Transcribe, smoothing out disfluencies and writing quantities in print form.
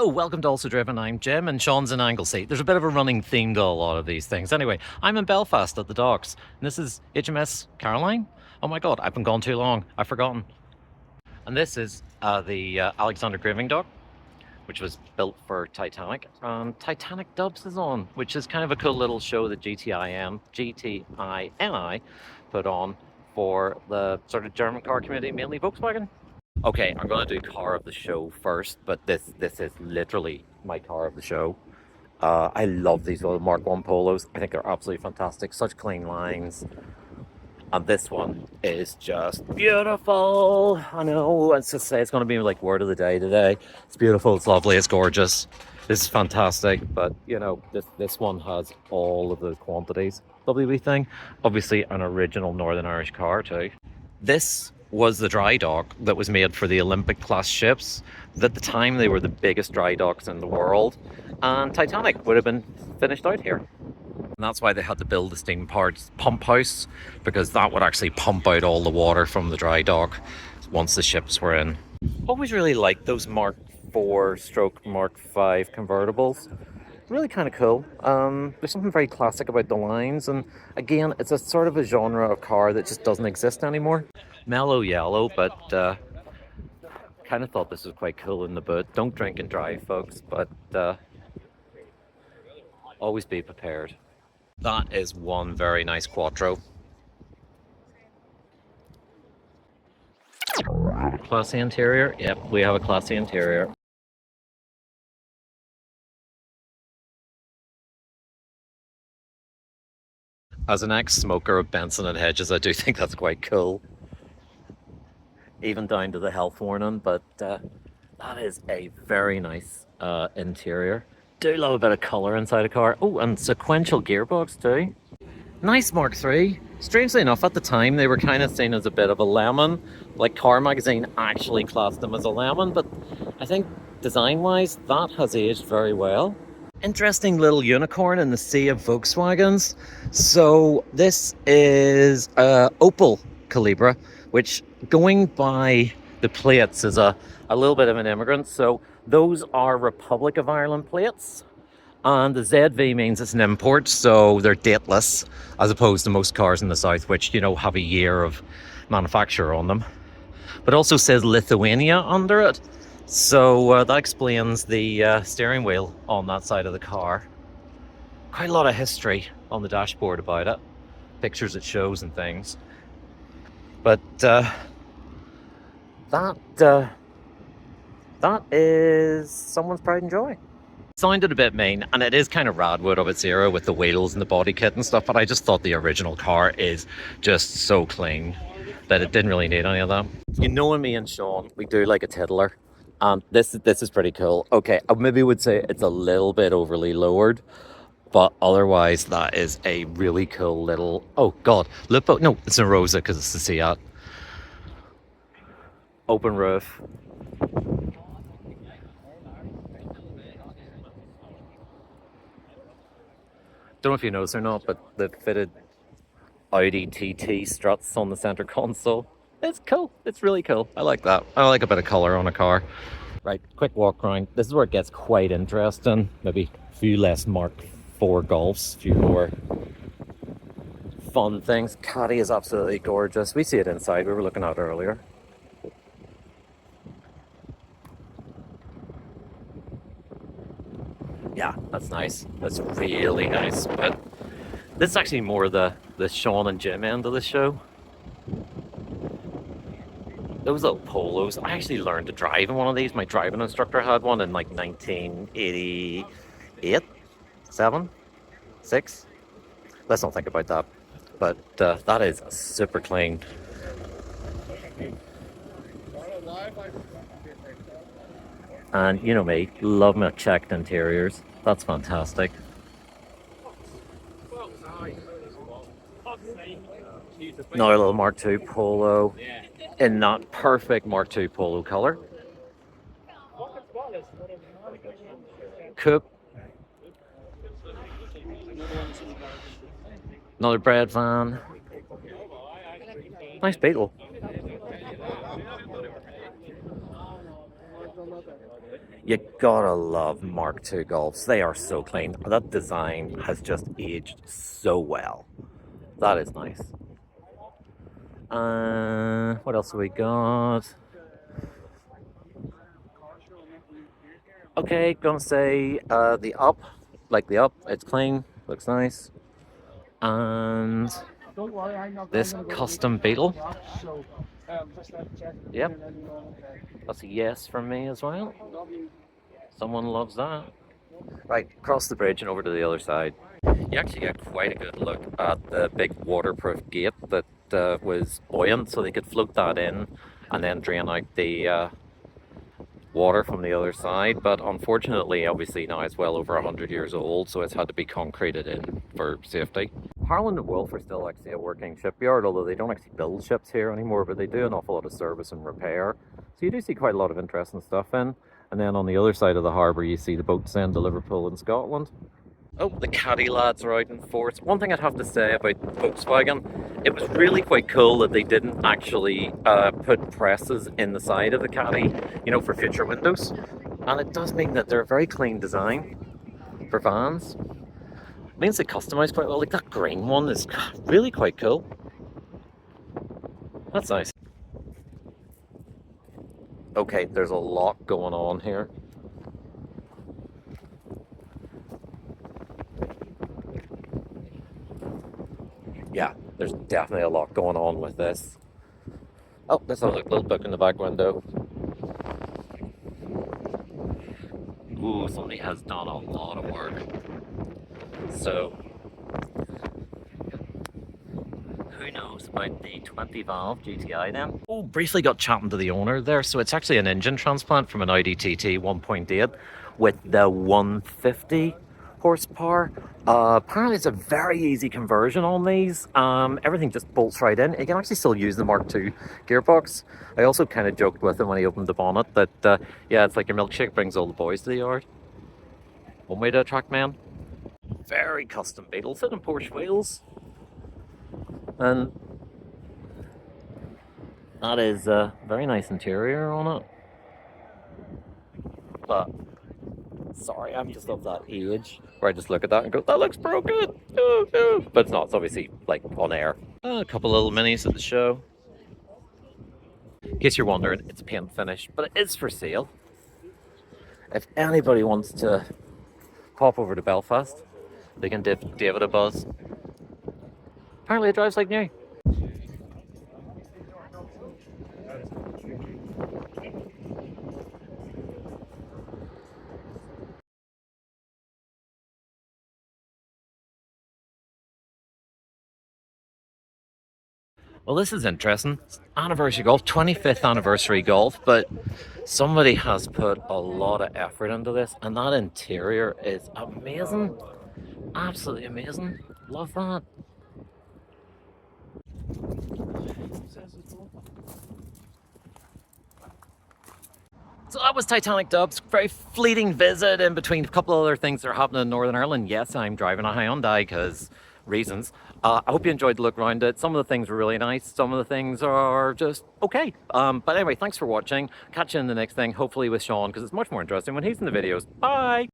Hello, welcome to Also Driven. I'm Jim and Sean's in Anglesey. There's a bit of a running theme to a lot of these things. Anyway, I'm in Belfast at the docks, and this is HMS Caroline. Oh my god, I've been gone too long. I've forgotten. And this is the Alexander Graving Dock, which was built for Titanic. Titanic Dubs is on, which is kind of a cool little show that GTNi put on for the sort of German car community, mainly Volkswagen. Okay, I'm gonna do car of the show first, but this is literally my car of the show. I love these little Mark 1 Polos. I think they're absolutely fantastic. Such clean lines. And this one is just beautiful. I know, let's just say it's gonna be like word of the day today. It's beautiful, it's lovely, it's gorgeous. This is fantastic, but you know, this one has all of the quantities. Lovely wee thing. Obviously an original Northern Irish car too. This was the dry dock that was made for the Olympic class ships. At the time they were the biggest dry docks in the world, and Titanic would have been finished out here. And that's why they had to build the steam powered pump house, because that would actually pump out all the water from the dry dock once the ships were in. Always really liked those Mark 4 stroke Mark 5 convertibles. Really kind of cool. There's something very classic about the lines, and again, it's a sort of a genre of car that just doesn't exist anymore. Mellow yellow, but kind of thought this was quite cool in the boot. Don't drink and drive, folks, but always be prepared. That is one very nice Quattro. Classy interior. Yep, we have a classy interior. As an ex-smoker of Benson and Hedges, I do think that's quite cool. Even down to the health warning, but that is a very nice interior. Do love a bit of colour inside a car. Oh, and sequential gearbox too. Nice Mark III. Strangely enough, at the time they were kind of seen as a bit of a lemon. Like Car Magazine actually classed them as a lemon, but I think design-wise that has aged very well. Interesting little unicorn in the sea of Volkswagens. So this is Opel Calibra, which going by the plates is a little bit of an immigrant. So those are Republic of Ireland plates, and the ZV means it's an import, so they're dateless, as opposed to most cars in the south, which, you know, have a year of manufacture on them. But also says Lithuania under it. So that explains the steering wheel on that side of the car. Quite a lot of history on the dashboard about it. Pictures it shows and things. But that is someone's pride and joy. Sounded a bit mean, and it is kind of Radwood of its era with the wheels and the body kit and stuff, but I just thought the original car is just so clean that it didn't really need any of that. You know, me and Sean, we do like a tiddler. And this is pretty cool. Okay, I maybe would say it's a little bit overly lowered, but otherwise that is a really cool little, oh god, Lupo, no, it's a Rosa because it's the Seat. Open roof. Don't know if you noticed or not, but they've fitted Audi TT struts on the center console. It's cool. It's really cool. I like that. I like a bit of colour on a car. Right, quick walk around. This is where it gets quite interesting. Maybe a few less Mark 4 Golfs, a few more fun things. Caddy is absolutely gorgeous. We see it inside. We were looking at it earlier. Yeah, that's nice. That's really nice. But this is actually more the Sean and Jim end of the show. Those little Polos, I actually learned to drive in one of these. My driving instructor had one in like 1988, 7, 6. Let's not think about that. But that is super clean. And you know me, love my checked interiors. That's fantastic. Another little Mark II Polo in that perfect Mark II Polo color. Coupe. Another bread van. Nice Beetle. You gotta love Mark II Golfs. They are so clean. That design has just aged so well. That is nice. What else have we got? Okay, gonna say the up, like the up. It's clean, looks nice. And this custom Beetle. Yep, that's a yes from me as well. Someone loves that. Right, cross the bridge and over to the other side. You actually get quite a good look at the big waterproof gate that was buoyant, so they could float that in and then drain out the water from the other side. But unfortunately, obviously now it's well over 100 years old, so it's had to be concreted in for safety. Harland and Wolff are still actually a working shipyard, although they don't actually build ships here anymore, but they do an awful lot of service and repair. So you do see quite a lot of interesting stuff in. And then on the other side of the harbour, you see the boats send to Liverpool in Scotland. Oh, the caddy lads are out in force. One thing I'd have to say about Volkswagen, it was really quite cool that they didn't actually put presses in the side of the caddy, you know, for future windows. And it does mean that they're a very clean design for vans. It means they customise quite well. Like that green one is really quite cool. That's nice. Okay, there's a lot going on here. Yeah, there's definitely a lot going on with this. Oh, there's a little book in the back window. Ooh, somebody has done a lot of work. So, who knows about the 20 valve GTI then? Oh, briefly got chatting to the owner there. So it's actually an engine transplant from an Audi TT 1.8 with the 150 horsepower. Apparently it's a very easy conversion on these. Everything just bolts right in. You can actually still use the Mark II gearbox. I also kind of joked with him when he opened the bonnet that yeah, it's like your milkshake brings all the boys to the yard. One way to attract men. Very custom Beetle, fit in Porsche wheels. And that is a very nice interior on it. But sorry, I'm just of that age where I just look at that and go, that looks broken. Oh, no. But it's not, it's obviously like on air. A couple little minis at the show. In case you're wondering, it's paint finish, but it is for sale. If anybody wants to pop over to Belfast, they can give David a buzz. Apparently it drives like new. Well, this is interesting. It's anniversary golf, 25th anniversary golf, but somebody has put a lot of effort into this, and that interior is amazing. Absolutely amazing. Love that. So that was Titanic Dubs. Very fleeting visit in between a couple of other things that are happening in Northern Ireland. Yes, I'm driving a Hyundai because reasons. I hope you enjoyed the look around it. Some of the things were really nice. Some of the things are just okay. But anyway, thanks for watching. Catch you in the next thing, hopefully with Sean, because it's much more interesting when he's in the videos. Bye!